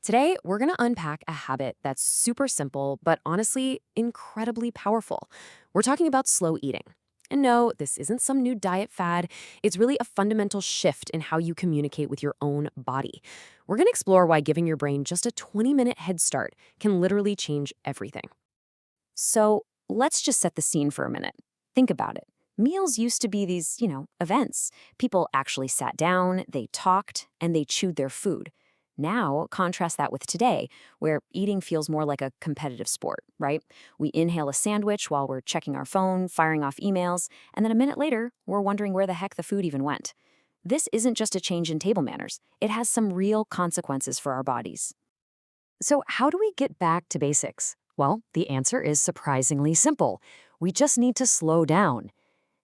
Today, we're going to unpack a habit that's super simple, but honestly, incredibly powerful. We're talking about slow eating. And no, this isn't some new diet fad. It's really a fundamental shift in how you communicate with your own body. We're going to explore why giving your brain just a 20-minute head start can literally change everything. So let's just set the scene for a minute. Think about it. Meals used to be these, events. People actually sat down, they talked, and they chewed their food. Now, contrast that with today, where eating feels more like a competitive sport, right? We inhale a sandwich while we're checking our phone, firing off emails, and then a minute later, we're wondering where the heck the food even went. This isn't just a change in table manners, it has some real consequences for our bodies. So, how do we get back to basics? Well, the answer is surprisingly simple. We just need to slow down.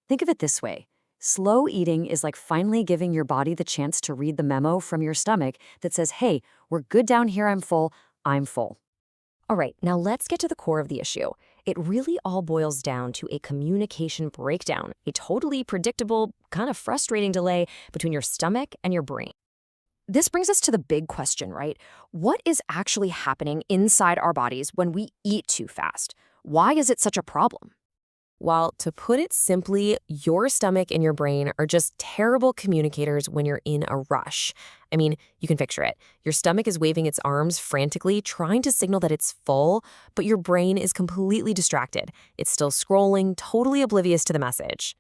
Think of it this way. Slow eating is like finally giving your body the chance to read the memo from your stomach that says, hey, we're good down here, I'm full. All right, now let's get to the core of the issue. It really all boils down to a communication breakdown, a totally predictable, kind of frustrating delay between your stomach and your brain. This brings us to the big question, right? What is actually happening inside our bodies when we eat too fast? Why is it such a problem? Well, to put it simply, your stomach and your brain are just terrible communicators when you're in a rush. I mean, you can picture it. Your stomach is waving its arms frantically, trying to signal that it's full, but your brain is completely distracted. It's still scrolling, totally oblivious to the message.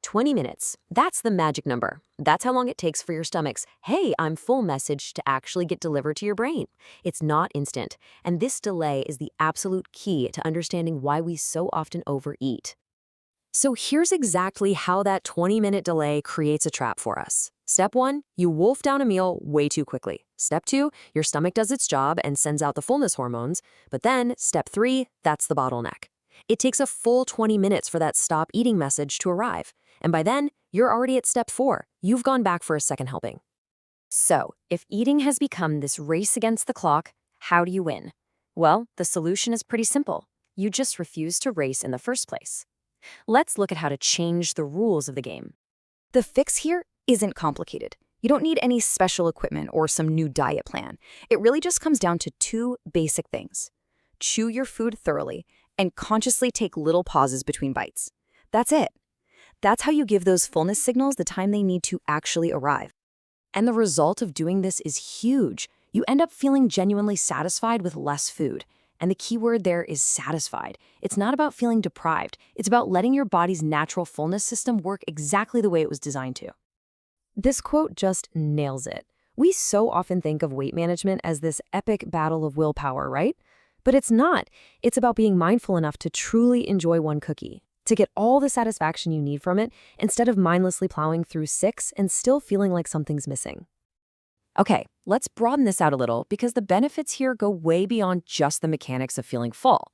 20 minutes. That's the magic number. That's how long it takes for your stomach's, hey, I'm full message to actually get delivered to your brain. It's not instant, and this delay is the absolute key to understanding why we so often overeat. So here's exactly how that 20-minute delay creates a trap for us. Step 1, you wolf down a meal way too quickly. Step 2, your stomach does its job and sends out the fullness hormones. But then, step 3, that's the bottleneck. It takes a full 20 minutes for that stop eating message to arrive. And by then, you're already at step 4. You've gone back for a second helping. So, if eating has become this race against the clock, how do you win? Well, the solution is pretty simple. You just refuse to race in the first place. Let's look at how to change the rules of the game. The fix here isn't complicated. You don't need any special equipment or some new diet plan. It really just comes down to two basic things. Chew your food thoroughly and consciously take little pauses between bites. That's it. That's how you give those fullness signals the time they need to actually arrive. And the result of doing this is huge. You end up feeling genuinely satisfied with less food. And the key word there is satisfied. It's not about feeling deprived. It's about letting your body's natural fullness system work exactly the way it was designed to. This quote just nails it. We so often think of weight management as this epic battle of willpower, right? But it's not. It's about being mindful enough to truly enjoy one cookie, to get all the satisfaction you need from it instead of mindlessly plowing through 6 and still feeling like something's missing. Okay, let's broaden this out a little because the benefits here go way beyond just the mechanics of feeling full.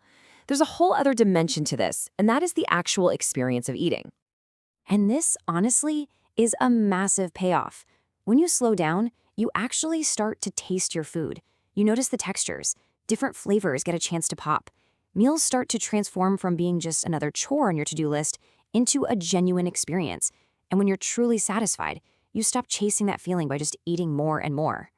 There's a whole other dimension to this, and that is the actual experience of eating. And this, honestly, is a massive payoff. When you slow down, you actually start to taste your food. You notice the textures. Different flavors get a chance to pop. Meals start to transform from being just another chore on your to-do list into a genuine experience. And when you're truly satisfied, you stop chasing that feeling by just eating more and more.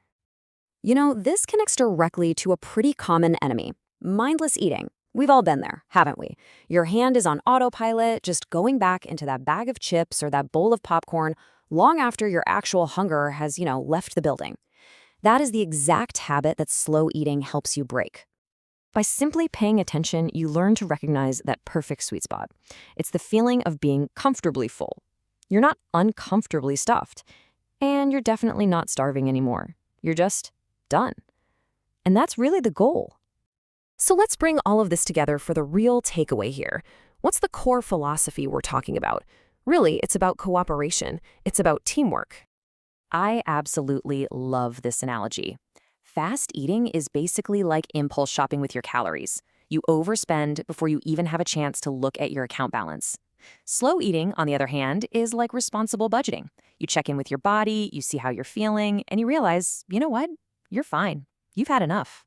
You know, this connects directly to a pretty common enemy, mindless eating. We've all been there, haven't we? Your hand is on autopilot, just going back into that bag of chips or that bowl of popcorn long after your actual hunger has, left the building. That is the exact habit that slow eating helps you break. By simply paying attention, you learn to recognize that perfect sweet spot. It's the feeling of being comfortably full. You're not uncomfortably stuffed, and you're definitely not starving anymore. You're just done. And that's really the goal. So let's bring all of this together for the real takeaway here. What's the core philosophy we're talking about? Really, it's about cooperation. It's about teamwork. I absolutely love this analogy. Fast eating is basically like impulse shopping with your calories. You overspend before you even have a chance to look at your account balance. Slow eating, on the other hand, is like responsible budgeting. You check in with your body, you see how you're feeling, and you realize, you know what? You're fine. You've had enough.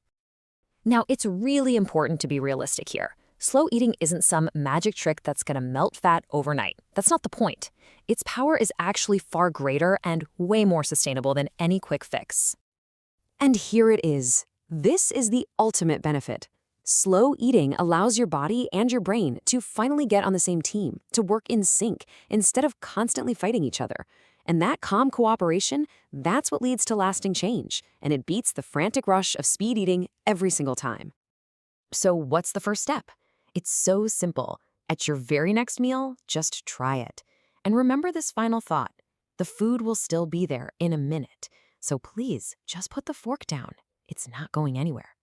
Now, it's really important to be realistic here. Slow eating isn't some magic trick that's going to melt fat overnight. That's not the point. Its power is actually far greater and way more sustainable than any quick fix. And here it is. This is the ultimate benefit. Slow eating allows your body and your brain to finally get on the same team, to work in sync, instead of constantly fighting each other. And that calm cooperation, that's what leads to lasting change, and it beats the frantic rush of speed eating every single time. So what's the first step? It's so simple. At your very next meal, just try it. And remember this final thought. The food will still be there in a minute. So please, just put the fork down. It's not going anywhere.